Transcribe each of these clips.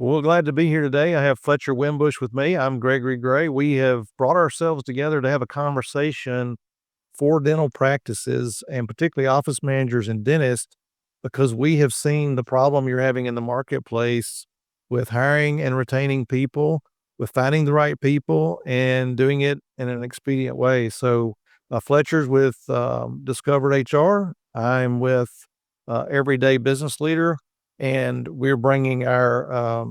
Well, glad to be here today. I have Fletcher Wimbush with me. I'm Gregory Gray. We have brought ourselves together to have a conversation for dental practices and particularly office managers and dentists because we have seen the problem you're having in the marketplace with hiring and retaining people, with finding the right people and doing it in an expedient way. Fletcher's with Discovered HR. I'm with Everyday Business Leader, and we're bringing our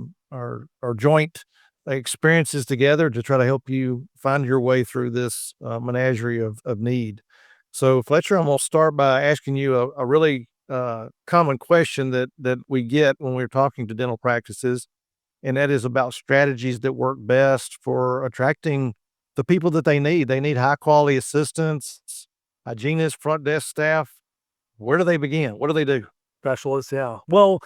joint experiences together to try to help you find your way through this menagerie of need. So, Fletcher, I'm going to start by asking you a really common question that we get when we're talking to dental practices, and that is about strategies that work best for attracting the people that they need. They need high quality assistants, hygienists, front desk staff. Where do they begin? What do they do? Specialists, yeah. Well,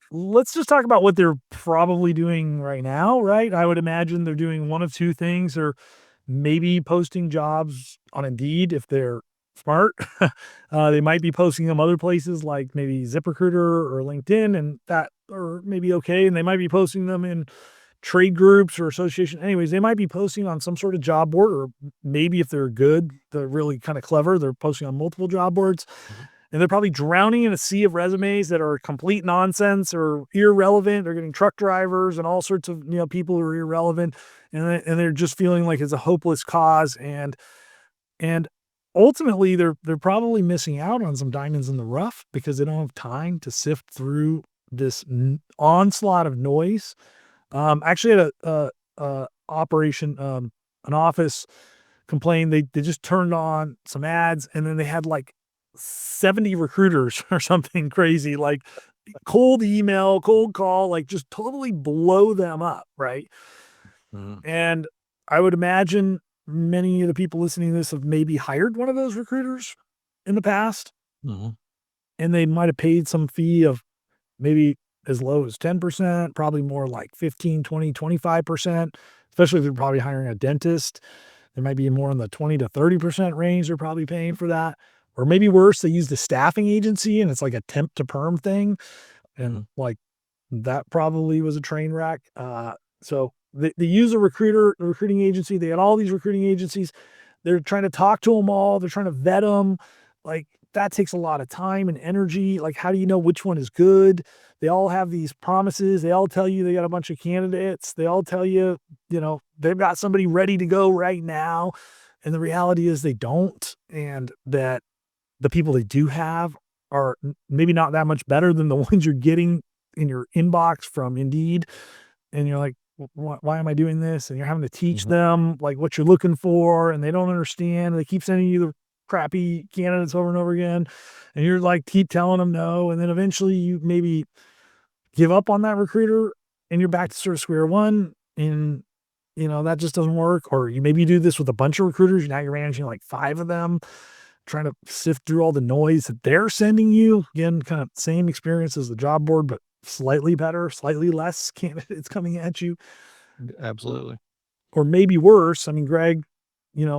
let's just talk about what they're probably doing right now, right? I would imagine they're doing one of two things, or maybe posting jobs on Indeed if they're smart. They might be posting them other places like maybe ZipRecruiter or LinkedIn, and that are maybe okay. And they might be posting them in trade groups or association. Anyways, they might be posting on some sort of job board, or maybe if they're good, they're really kind of clever, they're posting on multiple job boards. And they're probably drowning in a sea of resumes that are complete nonsense or irrelevant. They're getting truck drivers and all sorts of people who are irrelevant, and they're just feeling like it's a hopeless cause. And ultimately, they're probably missing out on some diamonds in the rough because they don't have time to sift through this onslaught of noise. Actually, had a operation, an office complained they just turned on some ads, and then they had like 70 recruiters or something crazy, like cold email, cold call, like just totally blow them up, right? And I would imagine many of the people listening to this have maybe hired one of those recruiters in the past, and they might have paid some fee of maybe as low as 10%, probably more like 15, 20, 25%, especially if they're probably hiring a dentist. There might be more in the 20 to 30% range they're probably paying for that. Or maybe worse, they used a staffing agency and it's like a temp to perm thing. And like that probably was a train wreck. So they use a recruiting agency. They had all these recruiting agencies. They're trying to talk to them all. They're trying to vet them. Like that takes a lot of time and energy. Like, how do you know which one is good? They all have these promises. They all tell you they got a bunch of candidates. They all tell you, they've got somebody ready to go right now. And the reality is they don't. And that the people they do have are maybe not that much better than the ones you're getting in your inbox from Indeed. And you're like, why am I doing this? And you're having to teach them like what you're looking for, and they don't understand. They keep sending you the crappy candidates over and over again. And you're like, keep telling them no. And then eventually you maybe give up on that recruiter and you're back to sort of square one. And, that just doesn't work. Or you maybe do this with a bunch of recruiters. Now you're managing like 5 of them, trying to sift through all the noise that they're sending you. Again, kind of same experience as the job board, but slightly better, slightly less candidates coming at you. Absolutely. Or maybe worse. I mean, Greg,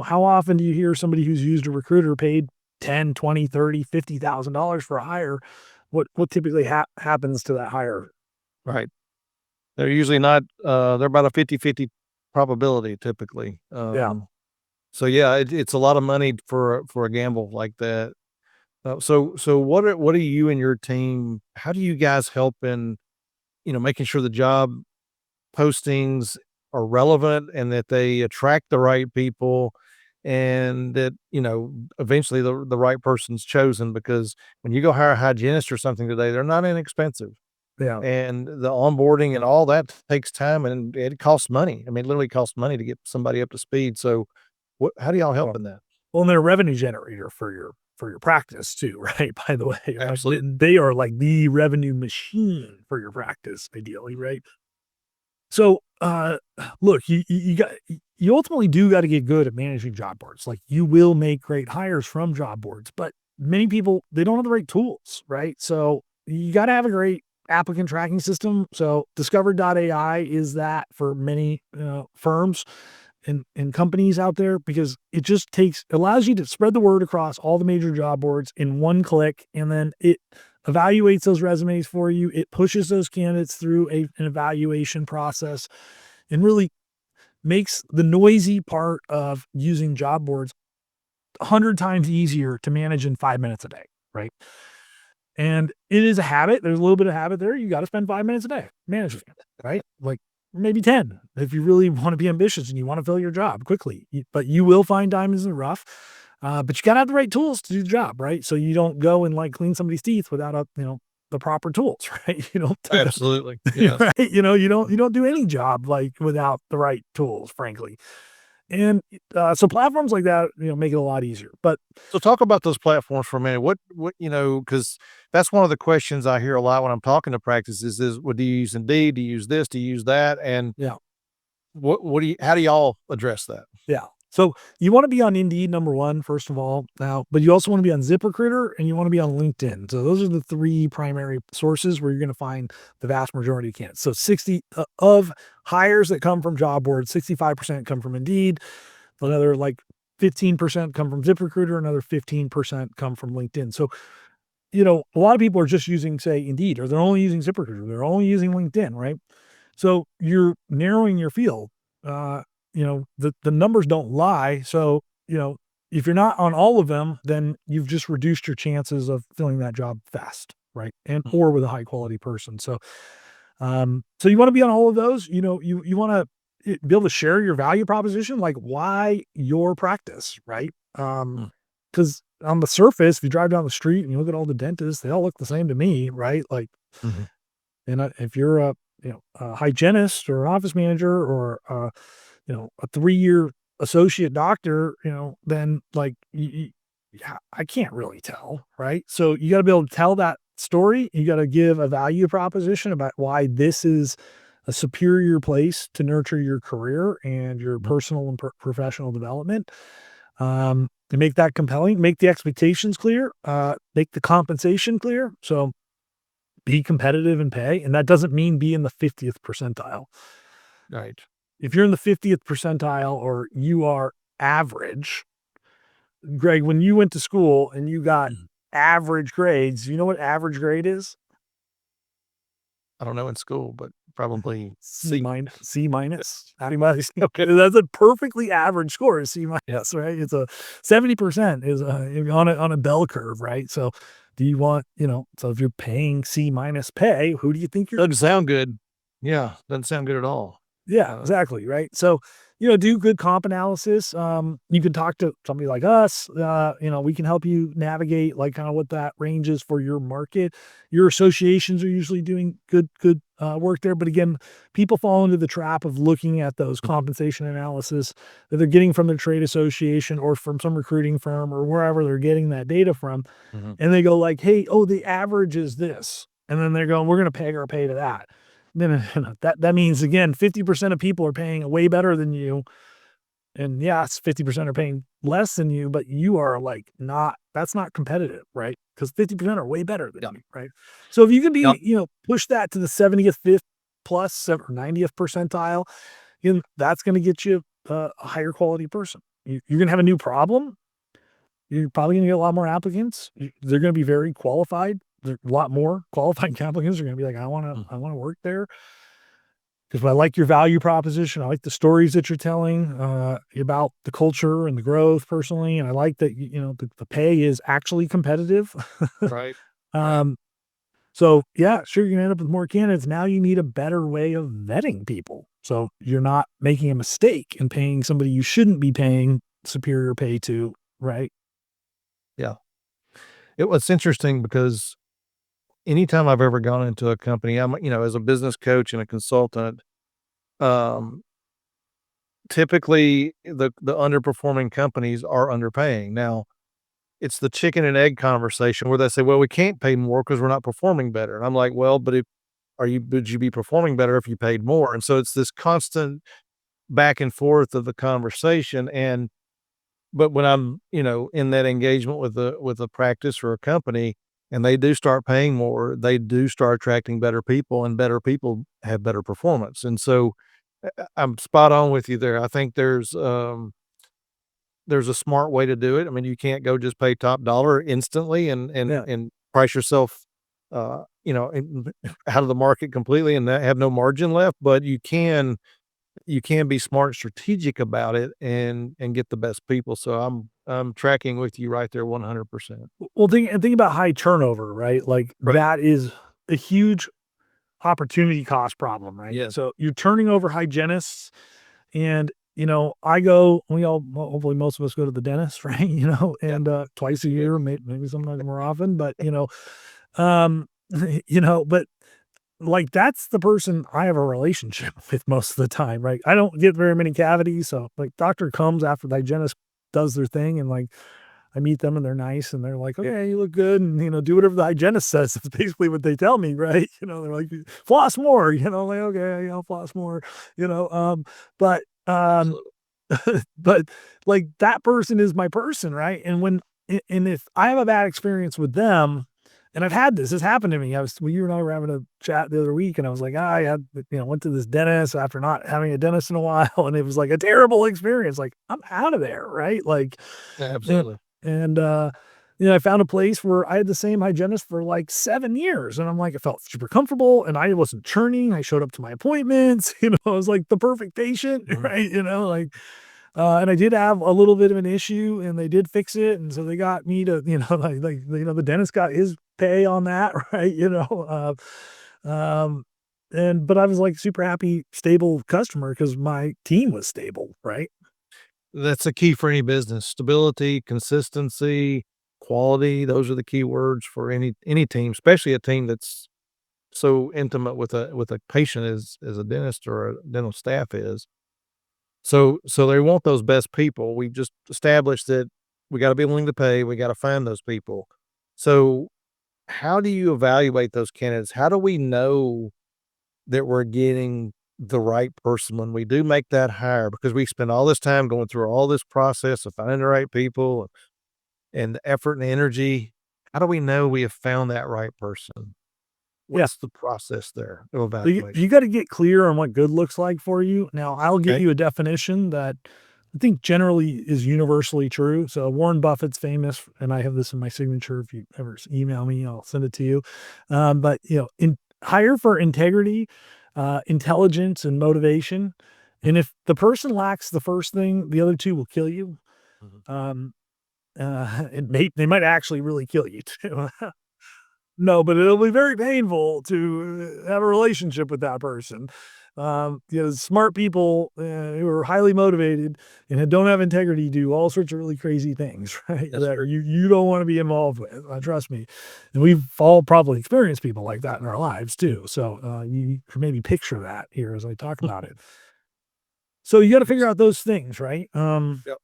how often do you hear somebody who's used a recruiter paid 10, 20, 30, $50,000 for a hire? What typically happens to that hire? Right. They're usually not, they're about a 50-50 probability typically. Yeah. So yeah, it's a lot of money for a gamble like that. So what are you and your team, how do you guys help in, making sure the job postings are relevant and that they attract the right people and that, eventually the right person's chosen? Because when you go hire a hygienist or something today, they're not inexpensive. Yeah. And the onboarding and all that takes time and it costs money. I mean, it literally costs money to get somebody up to speed. So how do y'all help in that? Well, and they're a revenue generator for your practice too, right? By the way, Absolutely. they are like the revenue machine for your practice, ideally, right? So, look, you ultimately do got to get good at managing job boards. Like you will make great hires from job boards, but many people, they don't have the right tools, right? So you got to have a great applicant tracking system. So Discover.ai is that for many firms and companies out there, because it just allows you to spread the word across all the major job boards in one click. And then it evaluates those resumes for you. It pushes those candidates through an evaluation process and really makes the noisy part of using job boards 100 times easier to manage in 5 minutes a day, right? And it is a habit. There's a little bit of habit there. You got to spend 5 minutes a day managing it, right? Like maybe 10 if you really want to be ambitious and you want to fill your job quickly. But you will find diamonds in the rough. But you got to have the right tools to do the job, right? So you don't go and like clean somebody's teeth without the proper tools, right? You don't Absolutely. Yes. right? You don't do any job like without the right tools, frankly. And so platforms like that, make it a lot easier. But So talk about those platforms for a minute. What, because that's one of the questions I hear a lot when I'm talking to practices is, well, do you use Indeed? Do you use this? Do you use that? And yeah, how do y'all address that? yeah. So you want to be on Indeed, number one, first of all, now, but you also want to be on ZipRecruiter and you want to be on LinkedIn. So those are the three primary sources where you're going to find the vast majority of candidates. So 60 of hires that come from job boards, 65% come from Indeed. Another like 15% come from ZipRecruiter. Another 15% come from LinkedIn. So, a lot of people are just using, say, Indeed, or they're only using ZipRecruiter. They're only using LinkedIn, right? So you're narrowing your field. The numbers don't lie. So, if you're not on all of them, then you've just reduced your chances of filling that job fast, right? And Mm. or with a high quality person. So you want to be on all of those. You want to be able to share your value proposition, like why your practice, right? Mm. Because on the surface, if you drive down the street and you look at all the dentists, they all look the same to me, right? Like, Mhm. and if you're a hygienist or office manager or a 3-year associate doctor, then like yeah, I can't really tell, right? So you got to be able to tell that story. You got to give a value proposition about why this is a superior place to nurture your career and your Mhm. personal and professional development. To make that compelling, make the expectations clear, make the compensation clear. So be competitive in pay. And that doesn't mean be in the 50th percentile. Right. If you're in the 50th percentile or you are average, Greg, when you went to school and you got Mhm. average grades, you know what average grade is? I don't know in school, but probably C C. minus, C minus. C minus. Okay. That's a perfectly average score, is C minus, right? It's a 70% is on a bell curve, right? So do you want, so if you're paying C minus pay, who do you think you're Doesn't sound good. Yeah, doesn't sound good at all. Yeah, Uh, exactly, right? So, do good comp analysis. You can talk to somebody like us. We can help you navigate like kind of what that range is for your market. Your associations are usually doing good work there, but again, people fall into the trap of looking at those compensation analysis that they're getting from their trade association or from some recruiting firm or wherever they're getting that data from, mhm. and they go like, "Hey, oh, the average is this," and then they're going, "We're going to peg our pay to that." No. That means again, 50% of people are paying way better than you. And yes, 50% are paying less than you, but you are like that's not competitive, right? Because 50% are way better than Yeah. you, right? So if you can Yeah. be, push that to the 70th, 5th plus or 90th percentile, that's going to get you a higher quality person. You're going to have a new problem. You're probably gonna get a lot more applicants. They're gonna be very qualified. There a lot more qualified applicants are gonna be like, Mm. I wanna work there because I like your value proposition. I like the stories that you're telling about the culture and the growth personally, and I like that the pay is actually competitive. Right. Right. um, so yeah, sure, you're gonna end up with more candidates. Now you need a better way of vetting people, so you're not making a mistake and paying somebody you shouldn't be paying superior pay to, right? Yeah. It was interesting because anytime I've ever gone into a company, as a business coach and a consultant, um, typically the underperforming companies are underpaying. Now, it's the chicken and egg conversation where they say, "Well, we can't pay more because we're not performing better." And I'm like, "Well, but if would you be performing better if you paid more?" And so it's this constant back and forth of the conversation. And but when I'm, in that engagement with a practice or a company and they do start paying more, they do start attracting better people and better people have better performance. And so I'm spot on with you there. I think there's a smart way to do it. I mean, you can't go just pay top dollar instantly and Yeah. price yourself. out of the market completely and have no margin left, but you can be smart and strategic about it and get the best people. So I'm tracking with you right there 100%. Well, think about high turnover, right? Like, Right. that is a huge opportunity cost problem, right? Yes. So you're turning over hygienists and, we all well, hopefully most of us go to the dentist, right? Yeah. And, twice a Yeah. year, maybe sometimes more often, but, um, but like that's the person I have a relationship with most of the time, right? I don't get very many cavities. So like doctor comes after the hygienist does their thing and like I meet them and they're nice and they're like, okay, you look good. And, do whatever the hygienist says. That's basically what they tell me, right? They're like, floss more, like, okay, I'll floss more, you know, um, but, um, Absolutely. but like that person is my person, right? And if I have a bad experience with them, and this happened to me. You and I were having a chat the other week, and I was like, I had, went to this dentist after not having a dentist in a while, and it was like a terrible experience. Like, I'm out of there, right? Like, and, Absolutely. and I found a place where I had the same hygienist for like 7 years, and I'm like, I felt super comfortable, and I wasn't churning. I showed up to my appointments. I was like the perfect patient, Mhm. right? Like, and I did have a little bit of an issue and they did fix it. And so they got me to, the dentist got his pay on that, right? Um, but I was like super happy, stable customer because my team was stable, right? That's a key for any business. Stability, consistency, quality, those are the key words for any team, especially a team that's so intimate with a patient as a dentist or a dental staff is. So they want those best people. We just established that we gotta be willing to pay, we gotta find those people. So, how do you evaluate those candidates? How do we know that we're getting the right person when we do make that hire? Because we spend all this time going through all this process of finding the right people and the effort and energy. How do we know we have found that right person? Yeah. What's the process there of So you evaluation? got to get clear on what good looks like for you. Now, I'll get Okay. you a definition that I think generally is universally true. So Warren Buffett's famous, and I have this in my signature. If you ever email me, I'll send it to you. But hire for integrity, intelligence, and motivation. And if the person lacks the first thing, the other two will kill you. Mhm. Um, they might actually really kill you too. No, but it'll be very painful to have a relationship with that person. Smart people who are highly motivated and don't have integrity do all sorts of really crazy things, right? That's That true. you don't want to be involved with. Trust me, and we've all probably experienced people like that in our lives too. So you can maybe picture that here as I talk about it. So you got to figure Yes. out those things, right? Yep.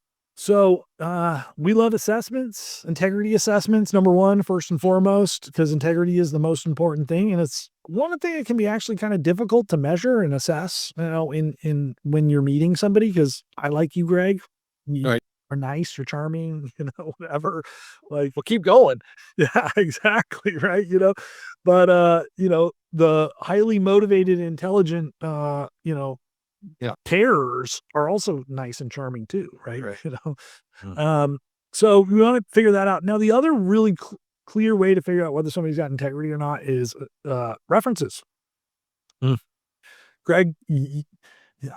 We love assessments, integrity assessments, number one, first and foremost, because integrity is the most important thing. And it's one thing that can be actually kind of difficult to measure and assess, in when you're meeting somebody, because I like you, Greg. You Alright. are nice, you're charming, whatever. Like, Well, keep going. yeah, exactly. Right. But the highly motivated, intelligent, Yeah. terrors are also nice and charming too, right? Right. Mm. Um, so we want to figure that out. Now, the other really clear way to figure out whether somebody's got integrity or not is references. Mm. Greg,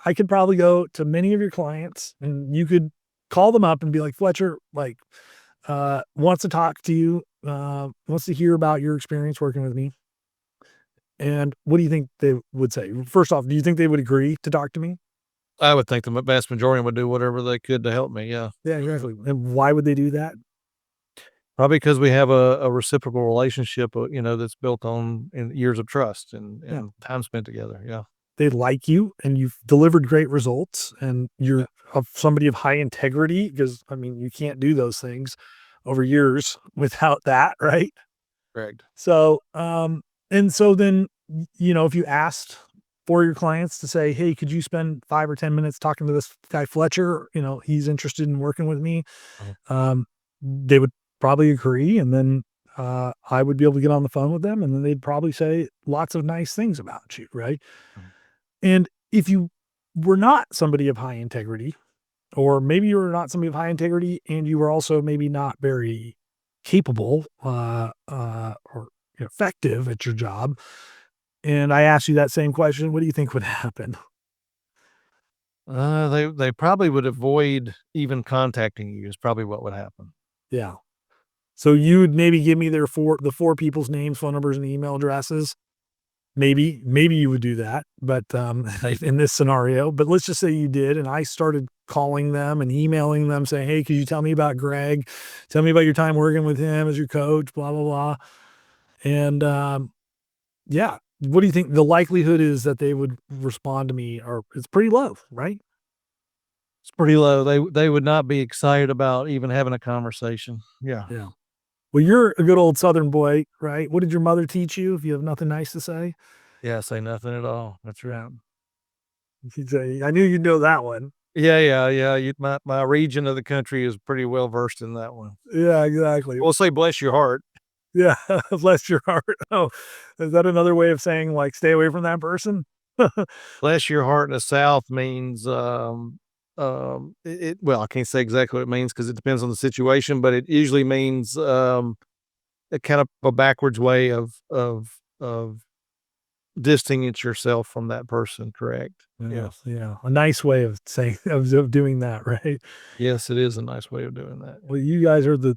I could probably go to many of your clients and you could call them up and be like, Fletcher, like, wants to talk to you, wants to hear about your experience working with me. And what do you think they would say? First off, do you think they would agree to talk to me? I would think the vast majority would do whatever they could to help me, yeah. Yeah, exactly. And why would they do that? Probably because we have a reciprocal relationship, that's built on in years of trust Yeah. and time spent together, yeah. They like you and you've delivered great results and Yeah. you're somebody of high integrity because I mean, you can't do those things over years without that, right? Correct. And so then, if you asked for your clients to say, hey, could you spend 5 or 10 minutes talking to this guy, Fletcher? He's interested in working with me. Mhm. They would probably agree. And then I would be able to get on the phone with them and then they'd probably say lots of nice things about you. Right. Mhm. And if you were not somebody of high integrity, or maybe you were not somebody of high integrity and you were also maybe not very capable, or effective at your job, and I asked you that same question, what do you think would happen? They probably would avoid even contacting you is probably what would happen. Yeah. So you'd maybe give me the four people's names, phone numbers, and email addresses. Maybe you would do that, but, in this scenario, but let's just say you did, and I started calling them and emailing them saying, "Hey, could you tell me about Greg? Tell me about your time working with him as your coach, blah, blah, blah." And, yeah, what do you think the likelihood is that they would respond to me or it's pretty low, right? It's pretty low. They would not be excited about even having a conversation. Yeah. Yeah. Well, you're a good old Southern boy, right? What did your mother teach you if you have nothing nice to say? Yeah, say nothing at all. That's right. Yeah. She'd say, "I knew you'd know that one." Yeah, yeah, yeah. My region of the country is pretty well versed in that one. Yeah, exactly. We'll say bless your heart. Yeah, bless your heart. Oh, is that another way of saying, like, stay away from that person? Bless your heart in the South means well, I can't say exactly what it means because it depends on the situation, but it usually means a kind of a backwards way of distancing yourself from that person, correct? Yeah. Yes, yeah, a nice way of saying of doing that, right? Yes, it is a nice way of doing that. Well, you guys are the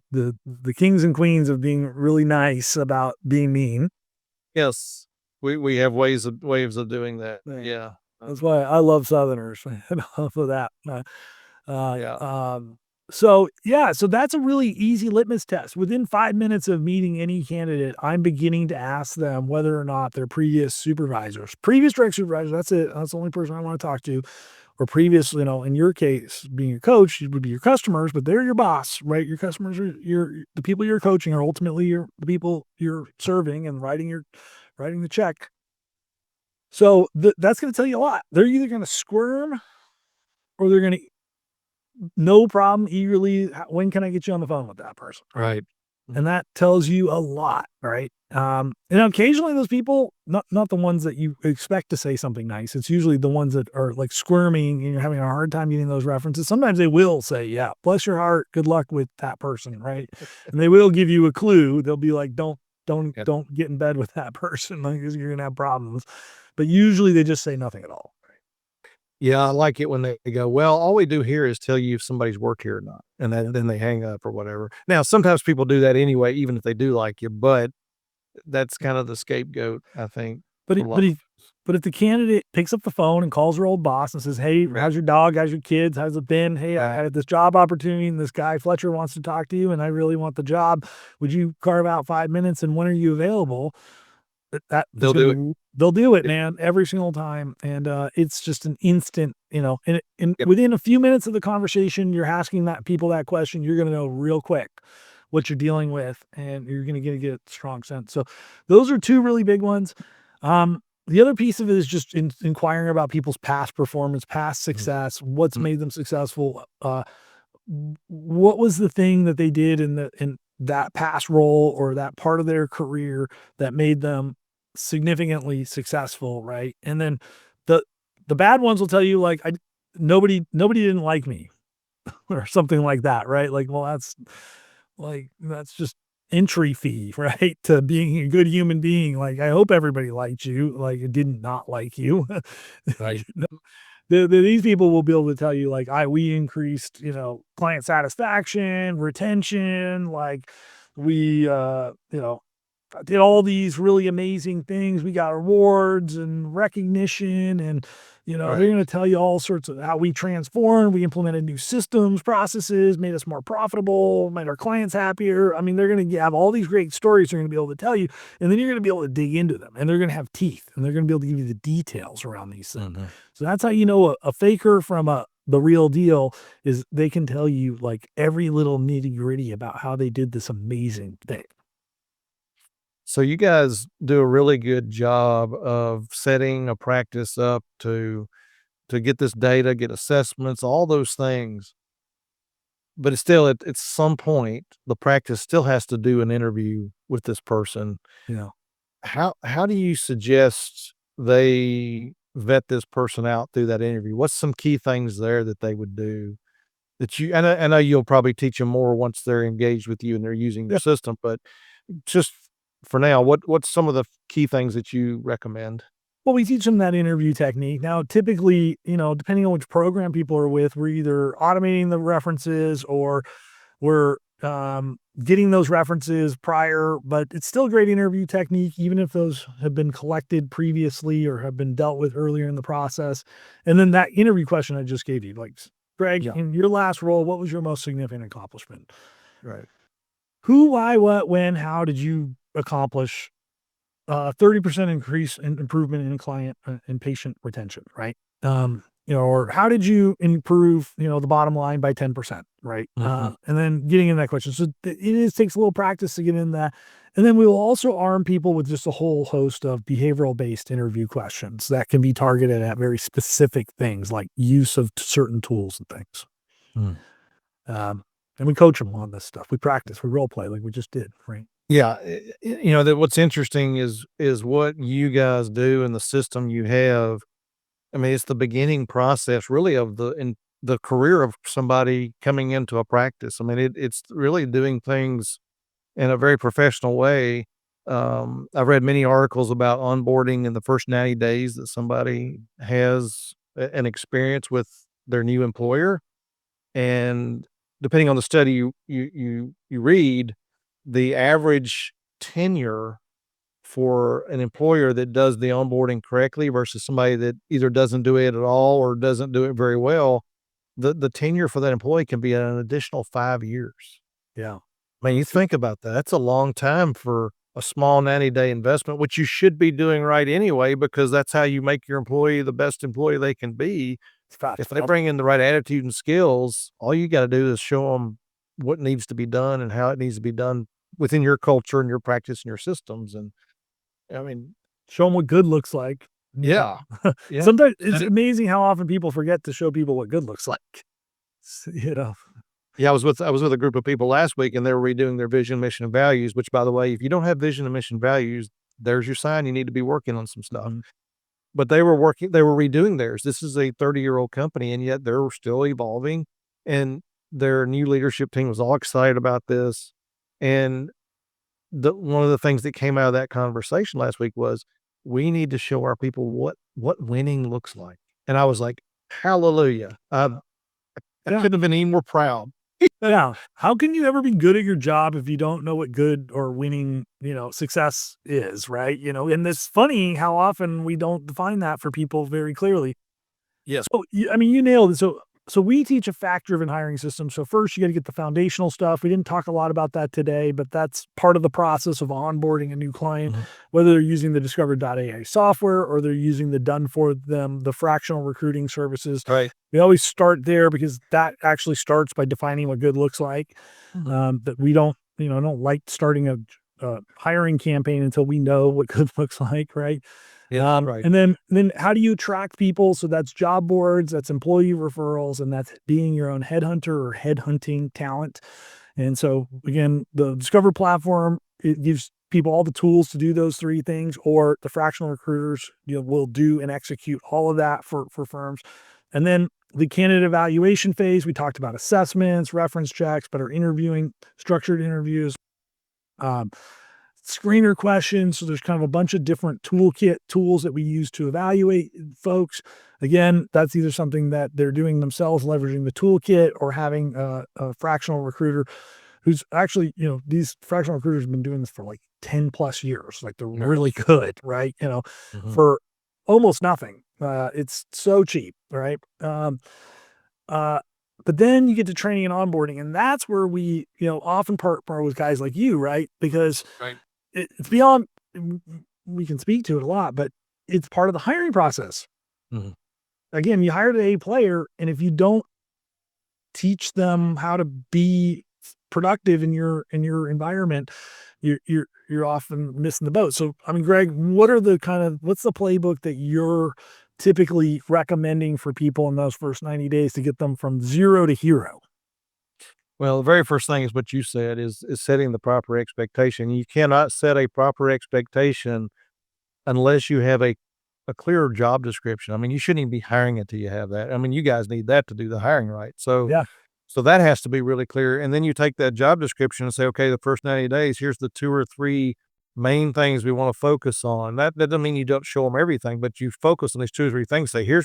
kings and queens of being really nice about being mean. Yes. We have ways of doing that. Yeah. Yeah. That's why I love Southerners off of that. Uh, Yeah. um, so yeah, so that's a really easy litmus test. Within 5 minutes of meeting any candidate, I'm beginning to ask them whether or not their previous direct supervisors, that's it. That's the only person I want to talk to, or previous, in your case, being a coach, it would be your customers, but they're your boss, right? Your customers are the people you're coaching are ultimately the people you're serving and writing the check. So that's going to tell you a lot. They're either going to squirm or they're going to no problem, eagerly, when can I get you on the phone with that person? Right. And that tells you a lot, right? Occasionally those people, not the ones that you expect to say something nice. It's usually the ones that are like squirming and you're having a hard time getting those references. Sometimes they will say, yeah, bless your heart, good luck with that person, right? And they will give you a clue. They'll be like, Yep. don't get in bed with that person, like, 'cause you're gonna have problems. But usually they just say nothing at all. Yeah, I like it when they go, "Well, all we do here is tell you if somebody's work here or not," and then they hang up or whatever. Now, sometimes people do that anyway, even if they do like you, but that's kind of the scapegoat, I think, But for it a but lot. if but if the candidate picks up the phone and calls her old boss and says, "Hey, how's your dog? How's your kids? How's it been? Hey, I had this job opportunity and this guy Fletcher wants to talk to you and I really want the job. Would you carve out 5 minutes and when are you available?" That is They'll gonna do it. be they'll do it, Yep, man, every single time, and, it's just an instant, and yep. within a few minutes of the conversation, you're asking that people that question, you're gonna know real quick what you're dealing with, and you're gonna get a strong sense. So, those are 2 really big ones. The other piece of it is just inquiring about people's past performance, past Mhm, success, what's mm, made them successful, what was the thing that they did in that past role or that part of their career that made them significantly successful, right? And then the the bad ones will tell you like nobody didn't like me or something like that, right? Like, well, that's just entry fee, right? To being a good human being. Like, I hope everybody liked you. Like, it did not like you. right. These people will be able to tell you like we increased client satisfaction, retention, like we did all these really amazing things. We got awards and recognition and they're Right. going to tell you all sorts of how we transformed, we implemented new systems, processes, made us more profitable, made our clients happier. I mean, they're going to have all these great stories they're going to be able to tell you, and then you're going to be able to dig into them, and they're going to have teeth, and they're going to be able to give you the details around these things. Mhm. So that's how you know a faker from the real deal is they can tell you like every little nitty gritty about how they did this amazing thing. So you guys do a really good job of setting a practice up to get this data, get assessments, all those things. But it's still at some point, the practice still has to do an interview with this person. Yeah. How do you suggest they vet this person out through that interview? What's some key things there that they would do that I know you'll probably teach them more once they're engaged with you and they're using your Yeah. system, but just for now, what's some of the key things that you recommend? Well, we teach them that interview technique. Now, typically, depending on which program people are with, we're either automating the references or we're getting those references prior, but it's still a great interview technique, even if those have been collected previously or have been dealt with earlier in the process. And then that interview question I just gave you, like, Greg, Yeah. in your last role, what was your most significant accomplishment? Right. Who, why, what, when, how did you accomplish 30% increase in improvement in client and patient retention, right? Or how did you improve, the bottom line by 10%, right? Mhm. And then getting in that question. So takes a little practice to get in that. And then we will also arm people with just a whole host of behavioral based interview questions that can be targeted at very specific things like use of certain tools and things. Mm. Um, and we coach them on this stuff. We practice, we role play like we just did, right? Yeah, that what's interesting is what you guys do and the system you have. I mean, it's the beginning process really of the career of somebody coming into a practice. I mean, it's really doing things in a very professional way. I've read many articles about onboarding in the first 90 days that somebody has an experience with their new employer. And depending on the study you read, the average tenure for an employer that does the onboarding correctly versus somebody that either doesn't do it at all or doesn't do it very well, the tenure for that employee can be an additional 5 years. Yeah. I mean, you think about that. That's a long time for a small 90-day investment, which you should be doing right anyway, because that's how you make your employee the best employee they can be. It's fast. If they bring in the right attitude and skills, all you gotta do is show them what needs to be done and how it needs to be done within your culture and your practice and your systems, and, I mean Show them what good looks like. yeah. Yeah. Sometimes it's And it amazing how often people forget to show people what good looks like. yeah, I was with a group of people last week, and they were redoing their vision, mission, and values, which, by the way, if you don't have vision and mission values, there's your sign you need to be working on some stuff. Mhm. But they were redoing theirs. This is a 30-year-old company, and yet they're still evolving, and their new leadership team was all excited about this, and one of the things that came out of that conversation last week was, "We need to show our people what winning looks like." And I was like, "Hallelujah." I Yeah. couldn't have been any more proud. Yeah. How can you ever be good at your job if you don't know what good or winning, success is, right? And it's funny how often we don't define that for people very clearly. Yes. So, I mean, you nailed it. So we teach a fact-driven hiring system. So first, you got to get the foundational stuff. We didn't talk a lot about that today, but that's part of the process of onboarding a new client, Mhm. whether they're using the Discover.ai software or they're using the done for them, the fractional recruiting services. Right. We always start there because that actually starts by defining what good looks like. Mhm. That we don't like starting a hiring campaign until we know what good looks like, right? Yes, right. And then how do you attract people? So that's job boards, that's employee referrals, and that's being your own headhunter or headhunting talent. And so again, the Discover platform, it gives people all the tools to do those three things, or the fractional recruiters, will do and execute all of that for firms. And then the candidate evaluation phase, we talked about assessments, reference checks, but are interviewing, structured interviews, um, screener questions. So there's kind of a bunch of different toolkit tools that we use to evaluate folks. Again, that's either something that they're doing themselves, leveraging the toolkit, or having a fractional recruiter who's actually, these fractional recruiters have been doing this for like 10 plus years. Like they're Yeah. really good, right? Mhm. For almost nothing. It's so cheap, right? Uh, but then you get to training and onboarding, and that's where we, often partner with guys like you, right? Because Right. it's beyond, we can speak to it a lot, but it's part of the hiring process. Mhm. Again, you hired a player, and if you don't teach them how to be productive in your environment, you're often missing the boat. So, I mean, Greg, what's the playbook that you're typically recommending for people in those first 90 days to get them from zero to hero? Well, the very first thing is what you said is setting the proper expectation. You cannot set a proper expectation unless you have a clear job description. I mean, you shouldn't even be hiring until you have that. I mean, you guys need that to do the hiring right. Yeah. So that has to be really clear, and then you take that job description and say, "Okay, the first 90 days, here's the 2 or 3 main things we want to focus on. That doesn't mean you don't show them everything, but you focus on these 2 or 3 things. Say, here,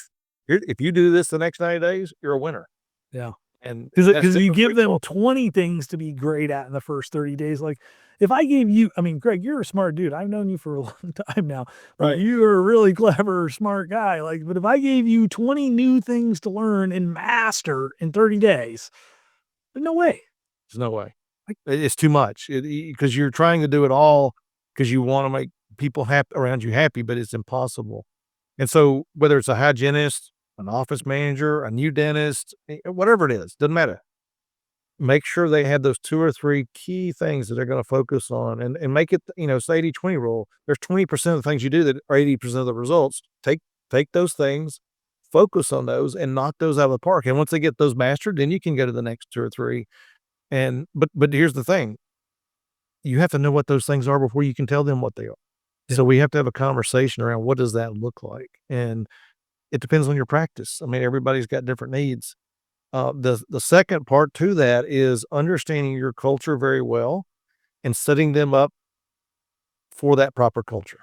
if you do this the next 90 days, you're a winner. Yeah. And that's Because it. you give them 20 things to be great at in the first 30 days. Like, if I gave you, I mean, Greg, you're a smart dude. I've known you for a long time now. Like, Right. you are a really clever, smart guy. Like, but if I gave you 20 new things to learn and master in 30 days, there's no way. There's no way. Like, It's too much because you're trying to do it all because you want to make people around you happy, but it's impossible. And so whether it's a hygienist, an office manager, a new dentist, whatever it is, doesn't matter. Make sure they have those 2 or 3 key things that they're gonna focus on and make it, it's the 80-20 rule. There's 20% of the things you do that are 80% of the results. Take those things, focus on those, and knock those out of the park. And once they get those mastered, then you can go to the next 2 or 3. And but here's the thing, you have to know what those things are before you can tell them what they are. yeah. So we have to have a conversation around what does that look like? And it depends on your practice. I mean, everybody's got different needs. The second part to that is understanding your culture very well and setting them up for that proper culture.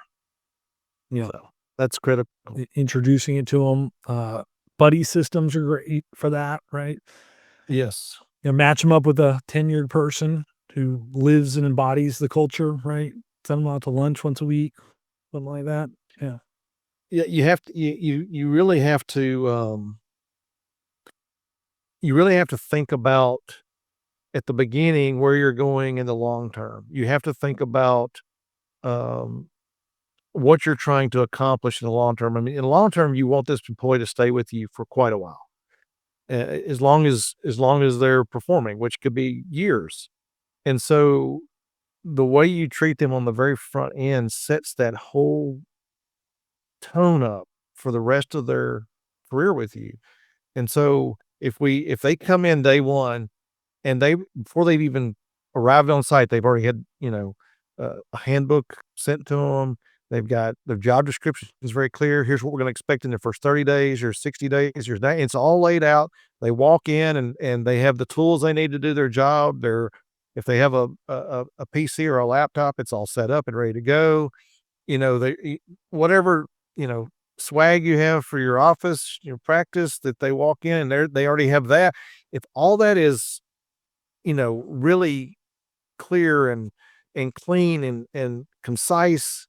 Yeah. So that's critical. Introducing it to them. Buddy systems are great for that, right? Yes. Match them up with a tenured person who lives and embodies the culture, right? Send them out to lunch once a week, something like that. Yeah. Yeah, you have to you really have to you really have to think about at the beginning where you're going in the long term. You have to think about um what you're trying to accomplish in the long term. I mean, in the long term, you want this employee to stay with you for quite a while, as long as they're performing, which could be years. And so, the way you treat them on the very front end sets that whole tone up for the rest of their career with you. And so, if they come in day one and they before they've even arrived on site, they've already had, a handbook sent to them. They've got their job description is very clear. Here's what we're gonna expect in the first 30 days or 60 days, or that it's all laid out. They walk in and they have the tools they need to do their job. If they have a PC or a laptop, it's all set up and ready to go. Whatever, you know, swag you have for your office, your practice that they walk in and they already have that. If all that is, really clear and clean and concise,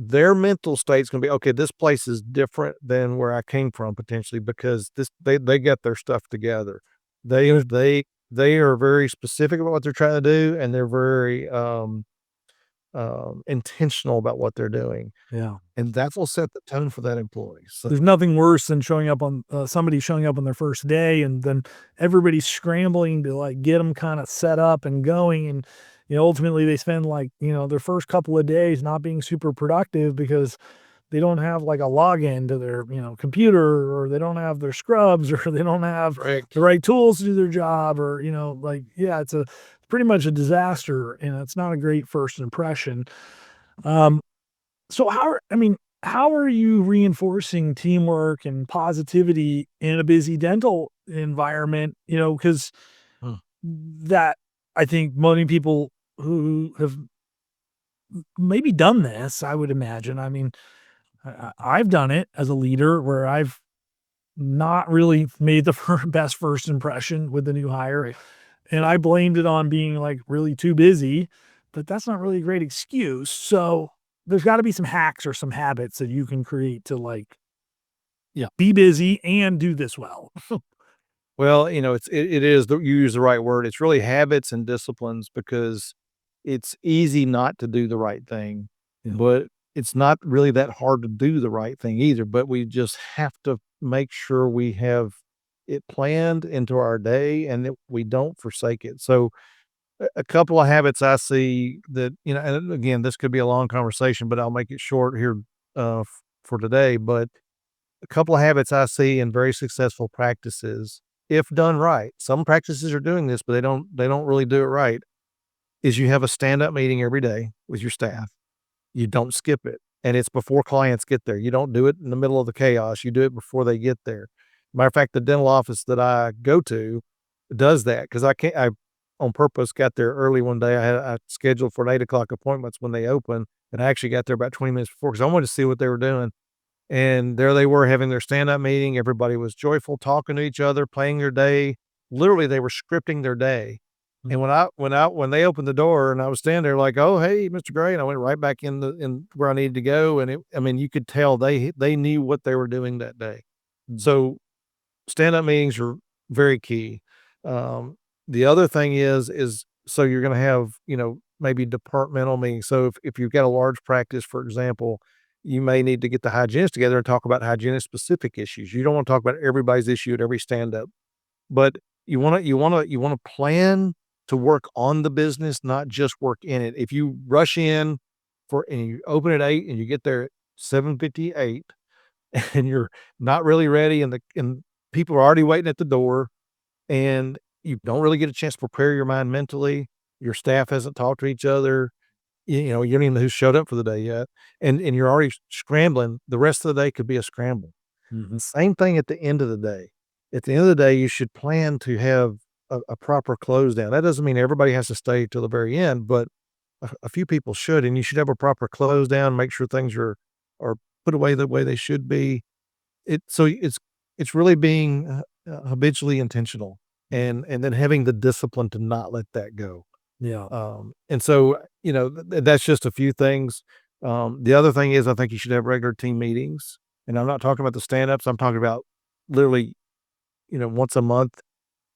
their mental state's gonna be, "Okay, this place is different than where I came from potentially because they get their stuff together." They are very specific about what they're trying to do, and they're very, intentional about what they're doing, Yeah. and that will set the tone for that employee, so There's nothing worse than showing up on somebody showing up on their first day and then everybody's scrambling to like get them kind of set up and going. And, ultimately they spend like, their first couple of days not being super productive because they don't have like a login to their, computer, or they don't have their scrubs, or they don't have correct. the right tools to do their job, or, yeah, it's pretty much a disaster, and it's not a great first impression. Um, so how are you reinforcing teamwork and positivity in a busy dental environment? Because Mm. that I think many people who have maybe done this, I would imagine. I mean, I've done it as a leader where I've not really made the best first impression with the new hire, and I blamed it on being like really too busy, but that's not really a great excuse. So there's got to be some hacks or some habits that you can create to like Yeah. be busy and do this well. Well, it is you use the right word. It's really habits and disciplines because it's easy not to do the right thing, Yeah. but it's not really that hard to do the right thing either. But we just have to make sure we have it planned into our day and that we don't forsake it. So, a couple of habits I see that, and again, this could be a long conversation, but I'll make it short here for today. But a couple of habits I see in very successful practices, if done right, some practices are doing this, but they don't really do it right, is you have a stand-up meeting every day with your staff. You don't skip it, and it's before clients get there. You don't do it in the middle of the chaos. You do it before they get there. Matter of fact, the dental office that I go to does that because I can't. on purpose got there early one day. I scheduled for an 8 o'clock appointments when they open, and I actually got there about 20 minutes before because I wanted to see what they were doing. And there they were having their stand-up meeting. Everybody was joyful, talking to each other, planning their day. Literally, they were scripting their day. And when they opened the door and I was standing there like, "Oh, hey, Mr. Gray," and I went right back in where I needed to go, and I mean, you could tell they knew what they were doing that day. Mm. So stand-up meetings are very key. Um, the other thing is so you're gonna have, maybe departmental meetings. So if you've got a large practice, for example, you may need to get the hygienists together and talk about hygienist-specific issues. You don't wanna talk about everybody's issue at every stand-up, but you wanna plan to work on the business, not just work in it. If you rush in and you open at 8 and you get there at 7:58 and you're not really ready and people are already waiting at the door and you don't really get a chance to prepare your mind mentally, your staff hasn't talked to each other, you don't even know who showed up for the day yet, and you're already scrambling, the rest of the day could be a scramble. Mhm. Same thing at the end of the day. At the end of the day, you should plan to have a proper close down. That doesn't mean everybody has to stay till the very end, but a few people should, and you should have a proper close down, make sure things are put away the way they should be. It's really being, habitually intentional and then having the discipline to not let that go. Yeah. And so, that's just a few things. The other thing is I think you should have regular team meetings, and I'm not talking about the stand-ups, I'm talking about literally, once a month,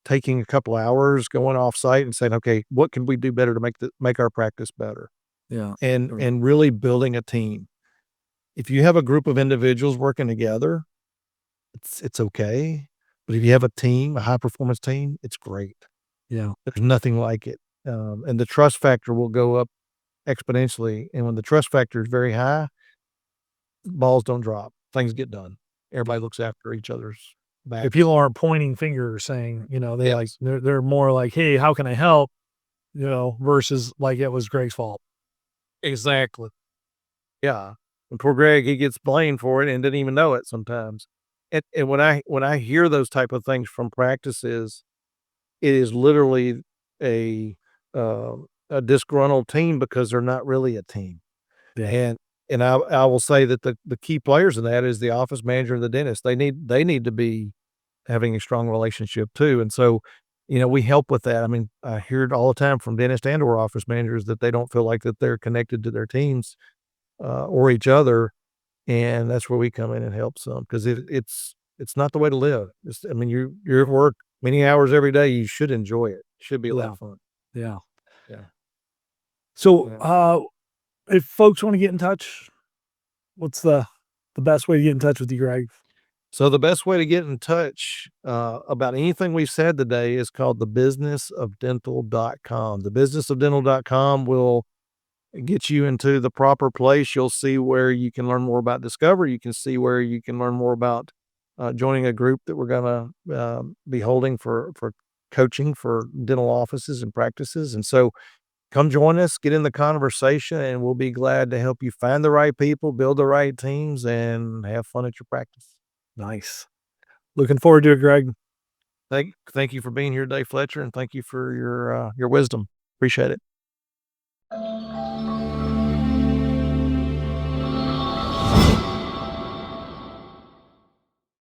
taking a couple hours, going off-site and saying, "Okay, what can we do better to make our practice better?" Yeah. And Sure. and really building a team. If you have a group of individuals working together, it's okay, but if you have a team, a high performance team, it's great. Yeah. There's nothing like it, and the trust factor will go up exponentially, and when the trust factor is very high, balls don't drop, things get done. Everybody looks after each other's If backs. people aren't pointing fingers saying, Yes. they're more like, "Hey, how can I help?" Versus like it was Greg's fault. Exactly. Yeah, and poor Greg, he gets blamed for it and didn't even know it sometimes. And when I hear those type of things from practices, it is literally a, a disgruntled team because they're not really a team. Yeah. And I will say that the key players in that is the office manager and the dentist. They need to be having a strong relationship too, and so, we help with that. I mean, I hear it all the time from dentists and or office managers that they don't feel like that they're connected to their teams, or each other, and that's where we come in and help some 'cause it's not the way to live. I mean, you're at work many hours every day, you should enjoy it. Should be a lot Yeah. of fun. Yeah. Yeah. So, Yeah. if folks wanna get in touch, what's the best way to get in touch with you, Greg? So the best way to get in touch, about anything we've said today is called thebusinessofdental.com. Thebusinessofdental.com will get you into the proper place. You'll see where you can learn more about Discover. You can see where you can learn more about, joining a group that we're gonna, be holding for coaching for dental offices and practices, and so come join us, get in the conversation, and we'll be glad to help you find the right people, build the right teams, and have fun at your practice. Nice. Looking forward to it, Greg. Thank you for being here today, Fletcher, and thank you for your wisdom. Appreciate it.